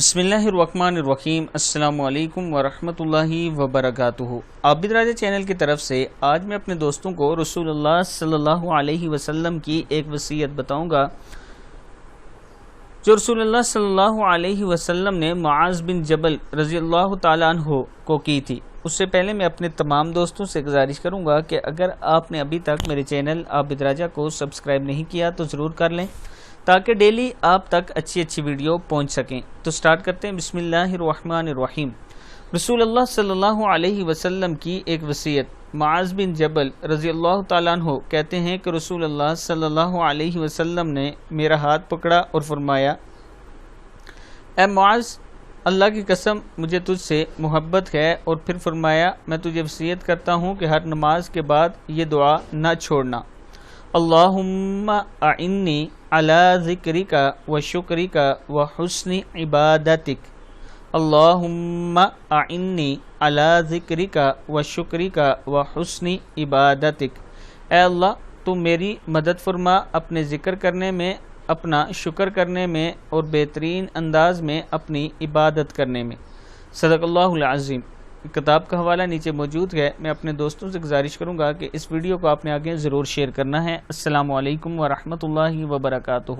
بسم اللہ الرحمن الرحیم۔ السلام علیکم ورحمۃ اللہ وبرکاتہ۔ عابد راجہ چینل کی طرف سے آج میں اپنے دوستوں کو رسول اللہ صلی اللہ علیہ وسلم کی ایک وصیت بتاؤں گا جو رسول اللہ صلی اللہ علیہ وسلم نے معاذ بن جبل رضی اللہ تعالیٰ عنہ کو کی تھی۔ اس سے پہلے میں اپنے تمام دوستوں سے گزارش کروں گا کہ اگر آپ نے ابھی تک میرے چینل عابد راجہ کو سبسکرائب نہیں کیا تو ضرور کر لیں تاکہ ڈیلی آپ تک اچھی ویڈیو پہنچ سکیں۔ تو سٹارٹ کرتے ہیں۔ بسم اللہ الرحمن الرحیم۔ رسول اللہ صلی اللہ علیہ وسلم کی ایک وصیت۔ معاذ بن جبل رضی اللہ تعالیٰ عنہ کہتے ہیں کہ رسول اللہ صلی اللہ علیہ وسلم نے میرا ہاتھ پکڑا اور فرمایا، اے معاذ، اللہ کی قسم مجھے تجھ سے محبت ہے، اور پھر فرمایا، میں تجھے وصیت کرتا ہوں کہ ہر نماز کے بعد یہ دعا نہ چھوڑنا، اللہم اعنی علی ذکرک و شکرک و حسن عبادتک، اللہم اعنی علی ذکرک و شکرک و حسن عبادتک۔ اے اللہ، تو میری مدد فرما اپنے ذکر کرنے میں، اپنا شکر کرنے میں، اور بہترین انداز میں اپنی عبادت کرنے میں۔ صدق اللہ العظیم۔ کتاب کا حوالہ نیچے موجود ہے۔ میں اپنے دوستوں سے گزارش کروں گا کہ اس ویڈیو کو آپ نے آگے ضرور شیئر کرنا ہے۔ السلام علیکم ورحمۃ اللہ وبرکاتہ۔